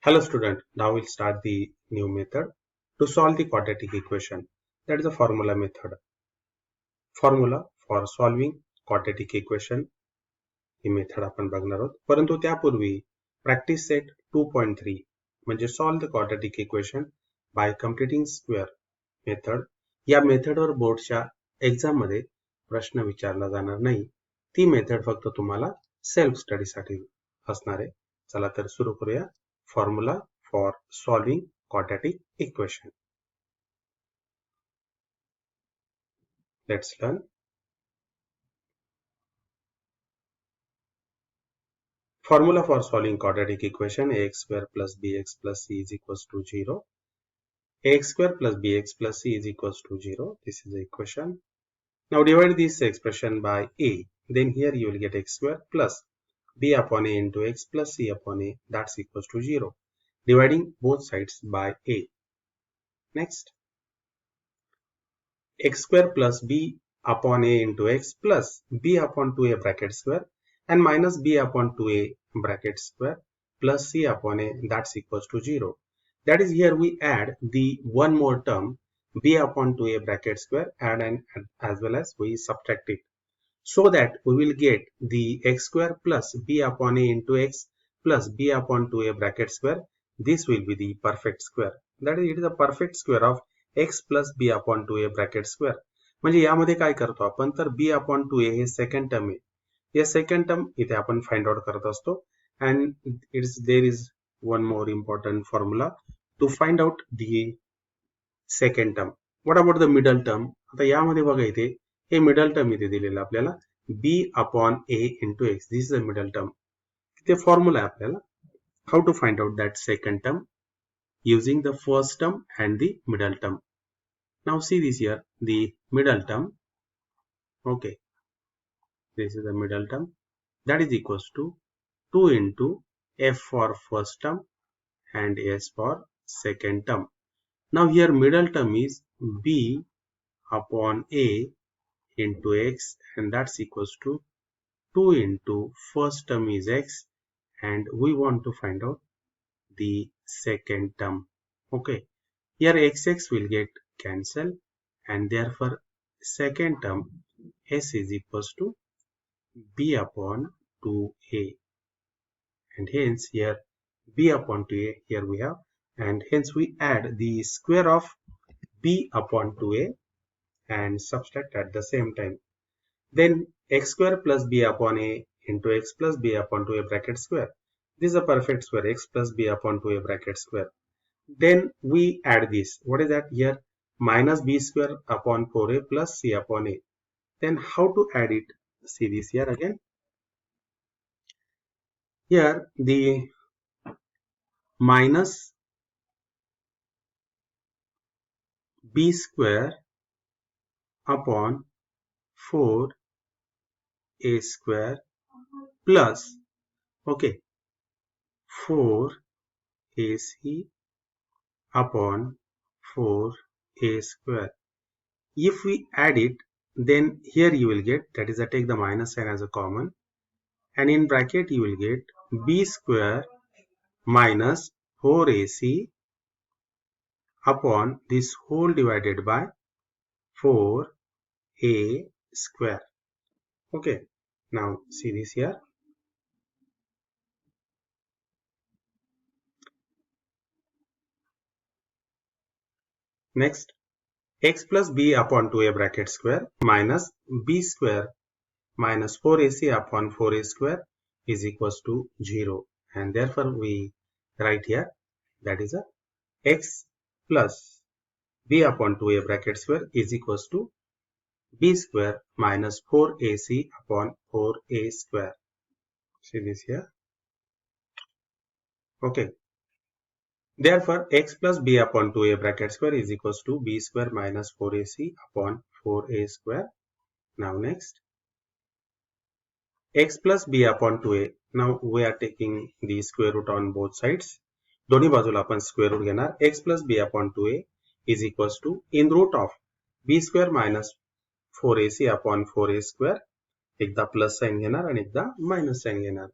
Hello student, now we'll start the new method to solve the quadratic equation. That is a formula method. Formula for solving quadratic equation he method आपण बघणार आहोत. परंतु त्यापूर्वी practice set 2.3 म्हणजे solve the quadratic equation by completing square method. या मेथडवर बोर्डच्या exam मध्ये प्रश्न विचारला जाणार नाही. ती मेथड फक्त तुम्हाला सेल्फ स्टडीसाठी असणार आहे. चला तर सुरू करूया. Formula for solving quadratic equation. Let's learn. Formula for solving quadratic equation: ax square plus bx plus c is equals to 0. Ax square plus bx plus c is equals to 0. This is the equation. Now divide this expression by a. Then here you will get x square plus b upon a into x plus c upon a, that's equals to 0. Dividing both sides by a. Next, x square plus b upon a into x plus b upon 2a bracket square and minus b upon 2a bracket square plus c upon a, that's equals to 0. That is, here we add the one more term b upon 2a bracket square and as well as we subtract it, so that we will get the x square plus b upon a into x plus b upon 2a bracket square. This will be the perfect square. That is, it is a perfect square of x plus b upon 2a bracket square. म्हणजे यामध्ये काय करतो आपण, तर b upon 2a हे second term आहे. या second term इथे आपण फाइंड आउट करत असतो. and there is one more important formula to find out the second term. What about the middle term? आता यामध्ये बघा इथे हे मिडल टर्म इथे दिलेलं आपल्याला b upon a into x. This is the middle term. ते फॉर्म्युला आहे आपल्याला. How to find out that second term? Using the first term and the middle term. Now see this here, the middle term. Okay, this is the middle term. That is equals to 2 into f for first term and s for second term. Now here middle term is b upon a into x, and that's equals to 2 into first term is x, and we want to find out the second term. Okay, here x will get cancelled, and therefore second term s is equals to b upon 2a, and hence here b upon 2a here we have, and hence we add the square of b upon 2a and subtract at the same time. Then x square plus b upon a into x plus b upon 2a bracket square. This is a perfect square, x plus b upon 2a bracket square. Then we add this. What is that here? Minus b square upon 4a plus c upon a. Then how to add it? See this here again. Here the minus b square upon 4a square plus, okay, 4ac upon 4a square. If we add it, then here you will get, that is, take the minus sign as a common, and in bracket you will get b square minus 4ac upon this whole divided by 4a square. Okay, now see this here. Next, x plus b upon 2a bracket square minus b square minus 4ac upon 4a square is equals to 0, and therefore we write here, that is a x plus b upon 2a bracket square is equals to b square minus 4ac upon 4a square. See this here. Okay, therefore x plus b upon 2a bracket square is equals to b square minus 4ac upon 4a square. Now next, x plus b upon 2a. Now we are taking the square root on both sides. दोन्ही बाजूला आपण square root घेणार. x plus b upon 2a is equals to in root of b square minus 4ac upon 4a square. एकदा plus sign घेणार आणि एकदा minus sign घेणार.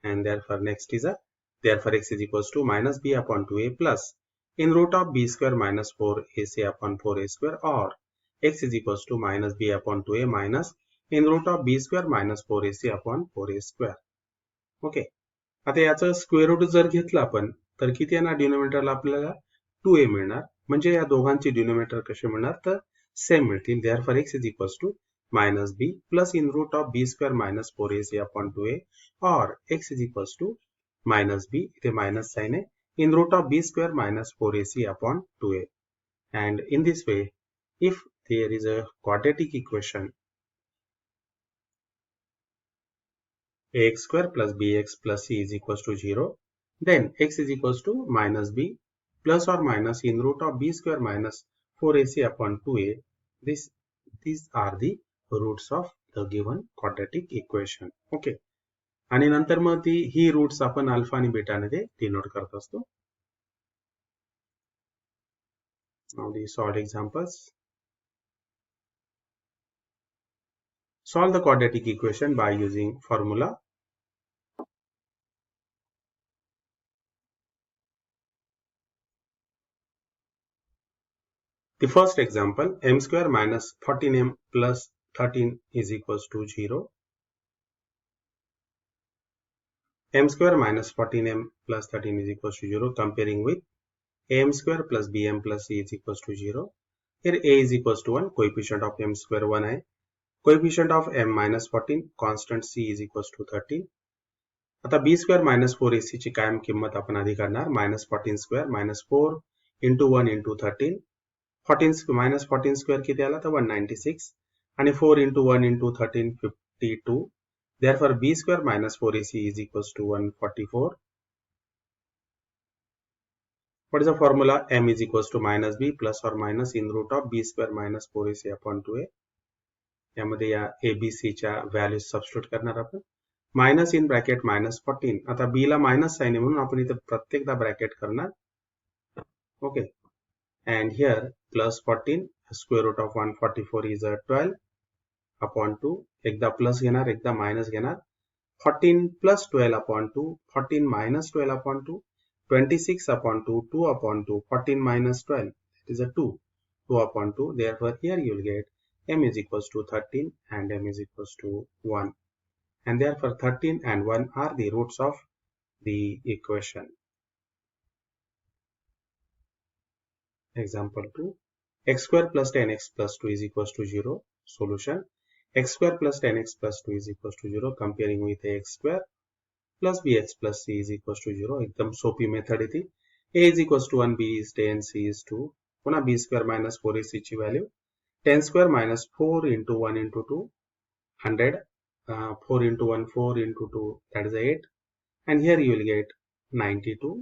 And therefore next is a Therefore, x is equals to minus b upon 2a plus in root of b square minus 4ac upon 4a square, or x is equals to minus b upon 2a minus in root of b square minus 4ac upon 4a square. Okay, आता याचं square root जर घेतलं आपण तर किती येणार डिनोमिनेटरला आपल्याला 2a मिळणार, म्हणजे या दोघांचे डिनोमिनेटर कसे मिळणार तर सेम मिळतील. Therefore x is equals to minus b plus in root of b square minus 4ac upon 2a, or x is equals to minus b, इथे minus sign है, in root of b square minus 4ac upon 2a. And in this way, if there is a quadratic equation ax square plus bx plus c is equals to 0, then x is equals to minus b plus or minus in root of b square minus 4ac upon 2a. These are the roots of the given quadratic equation. Okay. आणि नंतर मग ही roots आपण alpha आणि beta मध्ये denote करत असतो. Now the solved examples. Solve the quadratic equation by using formula. The first example, m square minus 14m plus 13 is equals to 0. M square minus 14m plus 13 is equals to 0, comparing with am square plus bm plus c is equals to 0. Here a is equals to 1, coefficient of m square 1 है, coefficient of m minus 14, constant c is equals to 13. आता b square minus 4ac ची कायम किंमत आपण आधी करणार, minus 14 square minus 4 into 1 into 13. 14 minus 14 square किती आला तर 196 आणि 4 into 1 into 13 52. Therefore, b square minus 4ac is equals to 144. What is the formula? M is equals to minus b plus or minus in root of b square minus 4ac upon 2a. यामध्ये या abc च्या values substitute करणार आपण. Minus in bracket minus 14. आता b ला minus sign आहे म्हणून आपण इथे प्रत्येकदा ब्रॅकेट करणार. Okay. And here plus 14 square root of 144 is 12 upon 2. एकदा प्लस घेणार, एकदा मायनस घेणार. 14 plus 12 upon 2, 14 minus 12 upon 2, 26 upon 2, 2 upon 2, 14 minus 12, that is a 2, 2 upon 2. Therefore, here you will get m is equals to 13 and m is equals to 1. And therefore, 13 and 1 are the roots of the equation. Example 2. X square plus 10x plus 2 is equals to 0. Solution. X square plus 10x plus 2 is equals to 0. Comparing with ax square plus bx plus c is equals to 0. एकदम सोपी method आहे ती. a is equals to 1, b is 10, c is 2. पुन्हा b square minus 4ac ची value 10 square minus 4 into 1 into 2 100. 4 into 1 4 into 2, that is 8. And here you will get 92.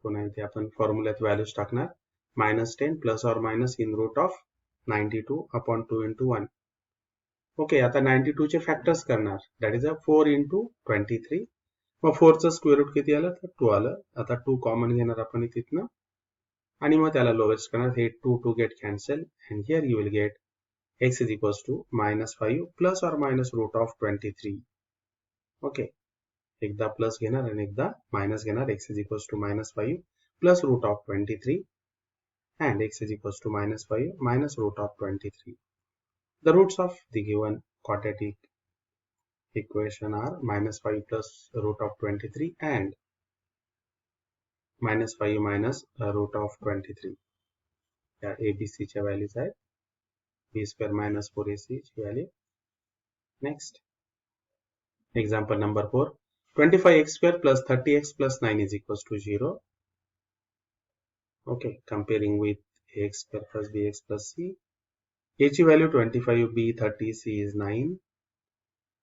पुन्हा इथे आपण फॉर्म्युल्यात values टाकणार, minus 10 plus or minus in root of 92 upon 2 into 1. Okay, आता 92 चे factors करणार, that is 4 into 23. मग 4 चं square root किती आलं तर 2 आलं. आता 2 कॉमन घेणार आपण तिथनं आणि मग त्याला लोवेस्ट करणार. हे 2 get cancel and here you will get x is equals to minus 5 plus or minus root of 23. Okay, एकदा प्लस घेणार आणि एकदा मायनस घेणार. x is equals to minus 5 plus root of 23 and x is equals to minus 5 minus root of 23. The roots of the given quadratic equation are minus 5 plus root of 23 and minus 5 minus root of 23. या ABC च्या values आहेत. b square minus 4ac ची value. Next example number 4. 25x square plus 30x plus 9 is equals to 0. Okay, comparing with ax square plus bx plus c. a ची value 25, b 30, c is 9.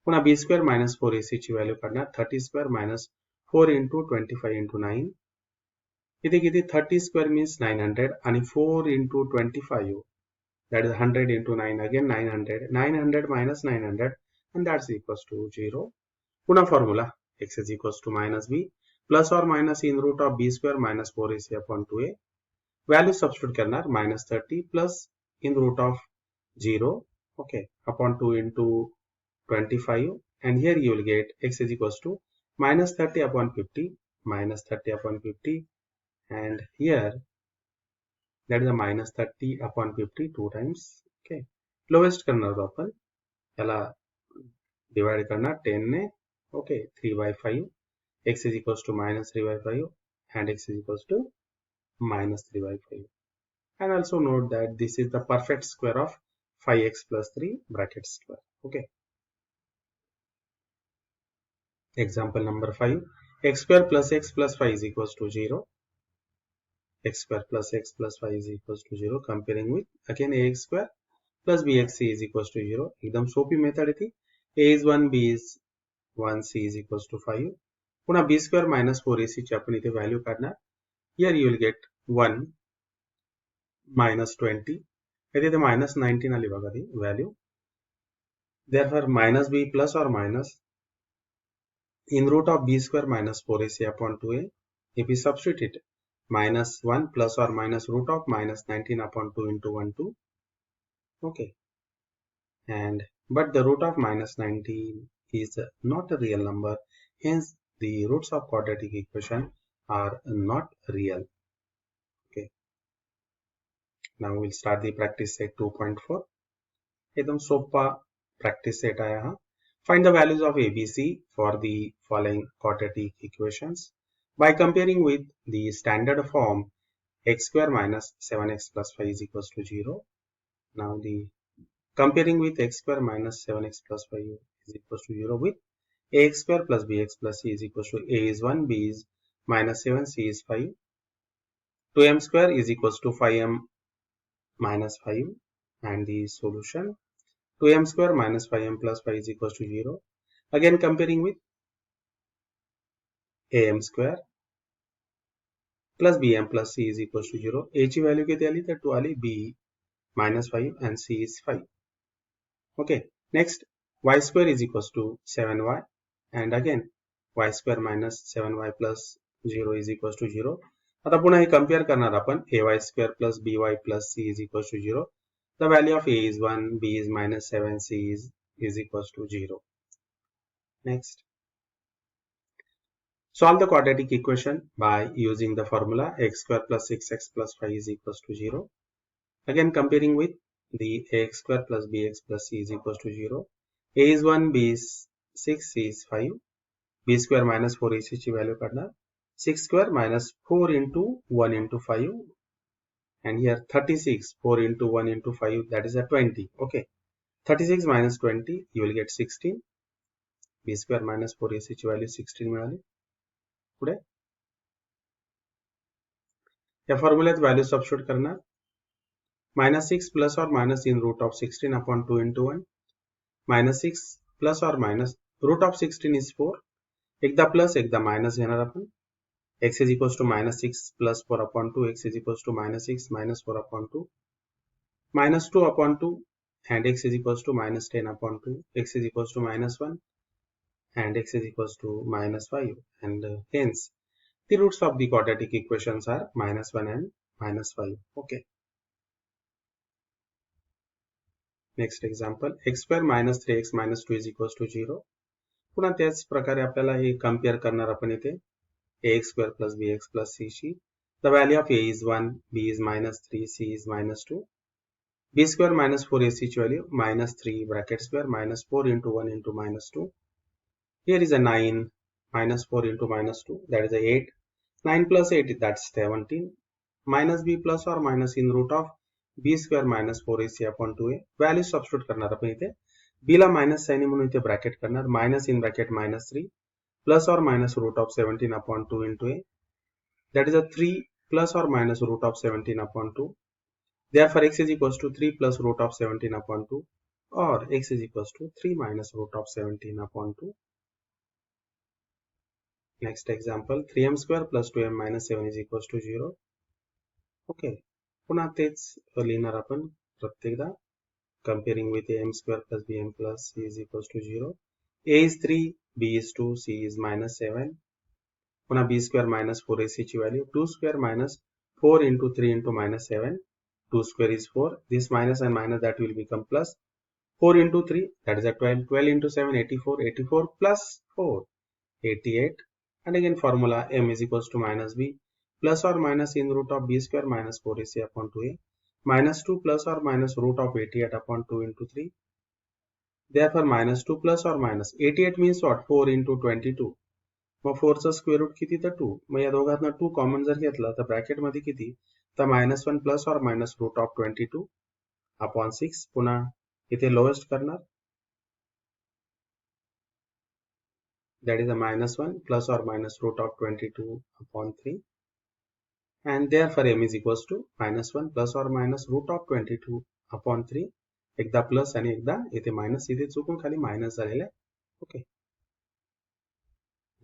पुन्हा b square minus 4ac ची value काढणार. 30 square minus 4 into 25 into 9. इथे किती 30 square means 900 आणि 4 into 25, that is 100 into 9, again 900. 900 minus 900 and that's equals to 0. पुन्हा formula x is equals to minus b plus or minus in root of b square minus 4ac upon 2a. Value substitute करणार, minus 30 plus in root of 0, okay, upon 2 into 25 and here you will get x is equals to minus 30 upon 50, minus 30 upon 50, and here that is a minus 30 upon 50 2 times. Okay, lowest करणार तो आपण याला divide करना 10 ने. Okay, 3 by 5, x is equals to minus 3 by 5 and x is equals to minus 3 by 5. And also note that this is the perfect square of 5x plus 3 bracket square. Okay. Example number 5. X square plus x plus 5 is equals to 0. X square plus x plus 5 is equals to 0. Comparing with again ax square plus bxc is equals to 0. एकदम सोपी method थी. A is 1, B is 1, C is equals to 5. पुन्हा b square minus 4ac ची आपण इथे value काढणार. Here you will get 1 minus 20. इथे minus 19 आली बघा ती value. Therefore minus b plus or minus in root of b square minus 4ac upon 2a. If we substitute it, minus 1 plus or minus root of minus 19 upon 2 into 1 2. Okay, and but the root of minus 19 is not a real number, hence the roots of quadratic equation are not real. Okay, now we'll start the practice set 2.4. एकदम सोपा practice set आया हा. Find the values of ABC for the following quadratic equations by comparing with the standard form x square minus 7x plus 5 is equals to 0. Now the comparing with x square minus 7x plus 5 is equals to 0 with ax square plus bx plus c is equals to a is 1, b is minus 7, c is 5. 2m square is equals to 5m minus 5, and the solution 2m square minus 5m plus 5 is equals to 0. Again comparing with am square plus bm plus c is equals to 0. A ची value किती आली तर 2 आली, b minus 5 and c is 5. Okay, next y square is equals to 7y, and again y square minus 7y plus 0 is equals to 0. आता पुन्हा हे compare करणार आपण ay square plus by plus c is equals to 0. The value of a is 1, b is minus 7, c is equals to 0. Next, solve the quadratic equation by using the formula x square plus 6x plus 5 is equals to 0. Again comparing with the ax square plus bx plus c is equals to 0. A is 1, b is 6, c is 5. b square minus 4ac ची value काढणार. 6 square minus 4 into 1 into 5, and here 36, 4 into 1 into 5, that is a 20. Okay, 36 minus 20, you will get 16. b square minus 4ac ची value 16 मिळाली. पुढे या फॉर्म्युल्यात value substitute करणार. minus 6 plus or minus in root of 16 upon 2 into 1. minus 6 plus or minus root of 16 is 4. एकदा plus एकदा minus घेणार आपण. x is equals to minus 6 plus 4 upon 2, x is equals to minus 6 minus 4 upon 2, minus 2 upon 2, and x is equals to minus 10 upon 2, x is equals to minus 1, and x is equals to minus 5, and hence the roots of the quadratic equations are minus 1 and minus 5. Okay. Next example, x square minus 3x minus 2 is equals to 0. पुन्हा त्याच प्रकारे आपल्याला हे compare करणार आपण इथे ax square plus bx plus c ची. The value of a is 1, b is minus 3, c is minus 2. b square minus 4ac ची value minus 3 bracket square minus 4 into 1 into minus 2. Here is a 9 minus 4 into minus 2, that is a 8. 9 plus 8, that's 17. Minus b plus or minus in root of b square minus 4ac upon 2a. Value substitute करणार आपण इथे. b ला minus sign म्हणून इथे bracket करणार. Minus in bracket minus 3 plus or minus root of 17 upon 2 into a. That is a 3 plus or minus root of 17 upon 2. Therefore x is equals to 3 plus root of 17 upon 2, or x is equals to 3 minus root of 17 upon 2. Next example, 3m square plus 2m minus 7 is equals to 0. Okay, पुन्हा तेच लिहिणार आपण प्रत्येकदा. Comparing with am square plus bm plus c is equals to 0. a is 3, b is 2, c is minus 7. पुन्हा b square minus 4ac ची value 2 square minus 4 into 3 into minus 7. 2 square is 4. This minus and minus that will become plus. 4 into 3, that is a 12. 12 into 7, 84. 84 plus 4. 88. And again formula m is equals to minus b plus or minus in root of b square minus 4ac upon 2a minus 2 plus or minus root of 88 upon 2 into 3. Therefore minus 2 plus or minus 88 means what? 4 into 22. मग 4 चा square root किती तर 2. मग या दोघांना 2 common जर घेतला तर bracket मध्ये किती तर -1 plus or minus root of 22 upon 6. पुन्हा इथे लोएस्ट करणार, that is a -1 plus or minus root of 22 upon 3, and therefore m is equals to -1 plus or minus root of 22 upon 3. एकदा प्लस आणि एकदा इथे मायनस, इथे चुकून खाली मायनस झालेले आहे. Okay,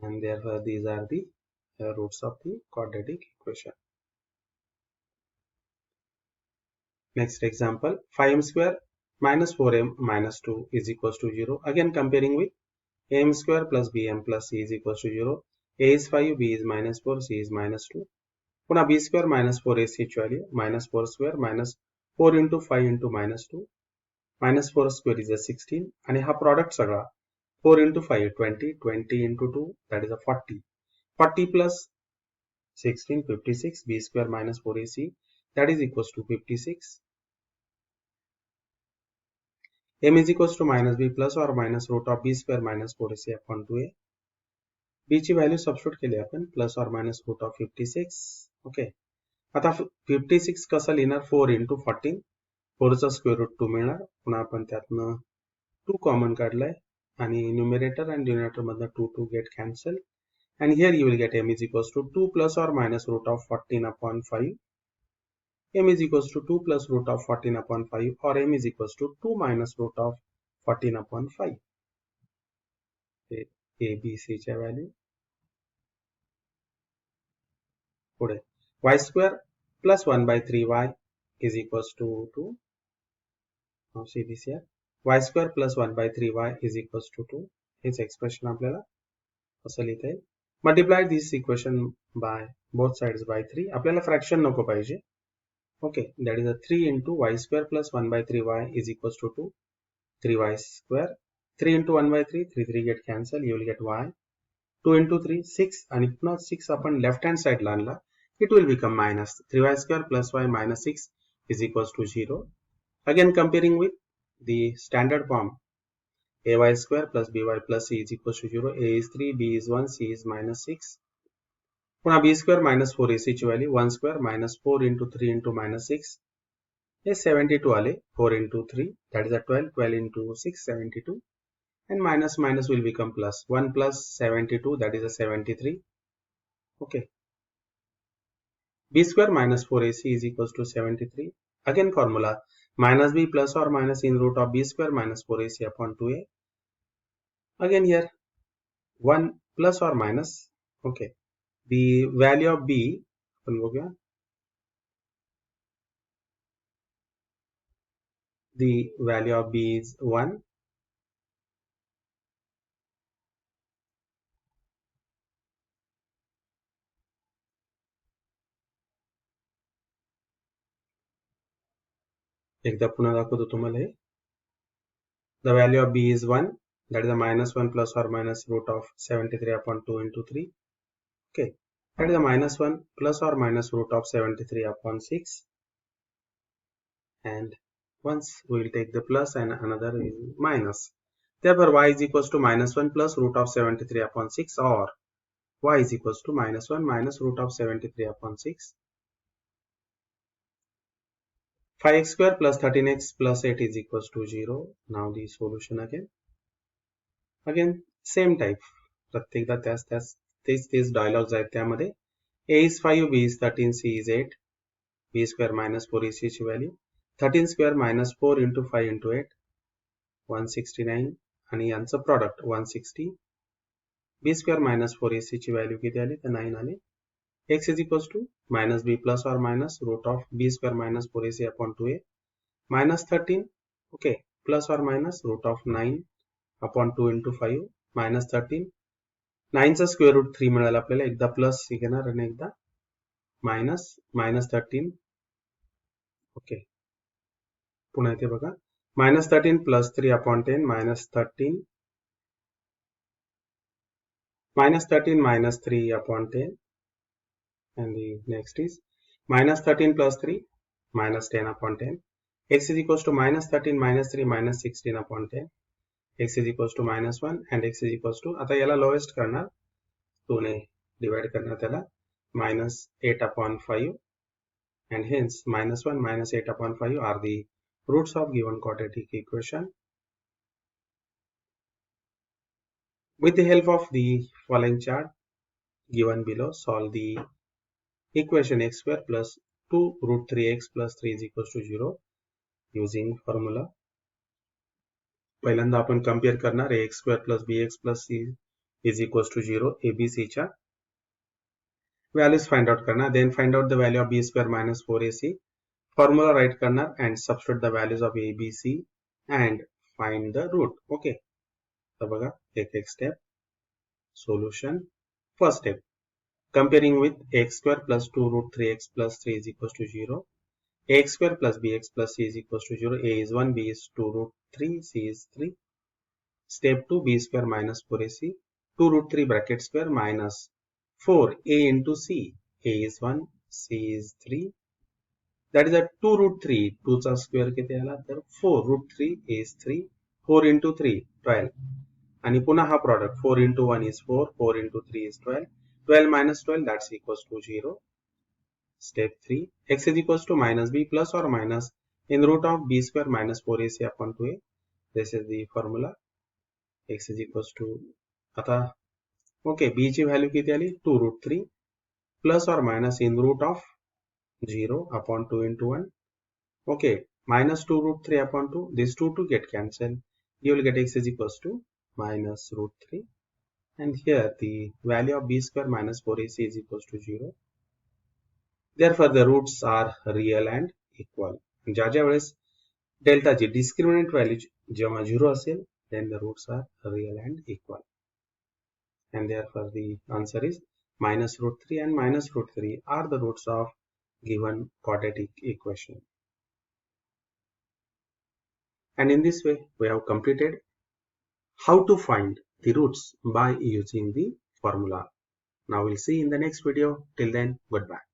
and therefore these are the roots of the quadratic equation. Next example, 5m square minus 4m minus 2 is equals to 0. Again comparing with am square plus bm plus c is equals to 0. A is 5, b is minus 4, c is minus 2. पुन्हा b square minus 4ac ची value minus 4 square minus 4 into 5 into minus 2. minus 4 square is a 16. आणि हा product सगळा 4 into 5 20, 20 into 2 that is a 40. 40 plus 16 56, b square minus 4ac that is equals to 56. m is equals to minus b plus or minus root of b square minus 4ac upon 2a. b ची value substitute केली आपण plus or minus root of 56. Okay, आता 56 कसं लिहिणार? 4 into 14. 4 चा square root 2 मिळणार. पुन्हा आपण त्यातनं 2 कॉमन काढलाय आणि न्यूमरेटर आणि डिनोमिनेटर मधनं 2 get cancel. and here you will get m is equals to 2 plus or minus root of 14 upon 5. m is equals to 2 plus root of 14 upon 5 or m is equals to 2 minus root of 14 upon 5. a b c च्या value. पुढे y square plus 1 by 3y is equals to 2. Now see this here, y square plus 1 by 3y is equals to 2. H expression आपल्याला असं लिहिता येईल. Multiply this equation by both sides by 3. आपल्याला fraction नको पाहिजे. Okay, that is a 3 into y square plus 1 by 3y is equals to 2. 3y square, 3 into 1 by 3, 3 get cancel, you will get y. 2 into 3, 6, आणि पुन्हा 6 आपण left hand साइडला आणला, it will become minus 3y square plus y minus 6 is equals to 0. Again comparing with the standard form, ay square plus by plus c is equals to 0. a is 3, b is 1, c is minus 6. पुन्हा b square minus 4ac ची value 1 square minus 4 into 3 into minus 6 हे 72 आले. 4 into 3 that is a 12, 12 into 6 72, and minus minus will become plus. 1 plus 72 that is a 73. Okay, b square minus 4ac is equals to 73. Again formula minus b plus or minus in root of b square minus 4ac upon 2a. Again here 1 plus or minus. Okay, the value of b अपन हो गया, the value of b is 1. एकदा पुन्हा दाखवतो तुम्हाला हे. The value of b is 1, that is a minus 1 plus or minus root of 73 upon 2 into 3. Okay, that is a minus 1 plus or minus root of 73 upon 6. And once we will take the plus and another is minus. Therefore y is equals to minus 1 plus root of 73 upon 6, or y is equals to minus 1 minus root of 73 upon 6. 5x square plus 13x plus 8 is equals to 0. Now the solution again. Again same type. प्रत्येकदा तेच dialogues आहेत त्यामध्ये. a is 5, b is 13, c is 8. b square minus 4ac ची value 13 square minus 4 into 5 into 8 169, आणि यांचं product 160. b square minus 4ac ची value किती आली तर 9 आली. x is equals to minus b plus or minus root of b square minus 4ac upon 2a minus 13. Okay, plus or minus root of 9 upon 2 into 5 minus 13. 9 चा square root 3 मिळाला आपल्याला. एकदा plus घेणार आणि एकदा मायनस. मायनस 13. ओके, पुन्हा इथे बघा minus 13 plus 3 upon 10 minus 13 minus 13 minus 3 upon 10, and the next is minus 13 plus 3 minus 10 upon 10. X is equals to minus 13 minus 3 minus 16 upon 10. X is equals to minus 1 and x is equals to, आता याला lowest करणार 2 ने divide करणार त्याला minus 8 upon 5, and hence minus 1 minus 8 upon 5 are the roots of given quadratic equation. With the help of the following chart given below, solve the equation x square plus 2 root 3x plus 3 is equals to 0 using formula. पहिल्यांदा आपण compare करणार आहे x square plus bx plus c is equals to 0 abc च्या values find out करणार. Then find out the value of b square minus 4ac. Formula write करणार and substitute the values of a, b, c and find the root. Okay. तर बघा एक step. Solution. First step. Comparing with x square plus 2 root 3x plus 3 is equals to 0. Ax square plus bx plus c is equals to 0. A is 1, b is 2 root 3, c is 3. Step 2, b square minus 4ac. 2 root 3 bracket square minus 4 a into c. A is 1, c is 3. That is a 2 root 3. 2 चा square किती आला तर 4 root 3 is 3. 4 into 3 12. आणि पुन्हा हा product 4 into 1 is 4. 4 into 3 is 12. 12 minus 12 that's equals to 0. Step 3. X is equals to minus b plus or minus in root of b square minus 4ac upon 2a. This is the formula. X is equals to आता okay b ची value किती आली 2 root 3 plus or minus in root of 0 upon 2 into 1. Okay, minus 2 root 3 upon 2. These two get cancelled. You will get x is equals to minus root 3. And here the value of b square minus 4ac is equals to 0. Therefore, the roots are real and equal. ज्या वेळेस delta ची discriminant value जेव्हा 0 असेल, then the roots are real and equal. And therefore, the answer is minus root 3 and minus root 3 are the roots of given quadratic equation. And in this way, we have completed how to find the roots by using the formula. Now we'll see in the next video. Till then, goodbye.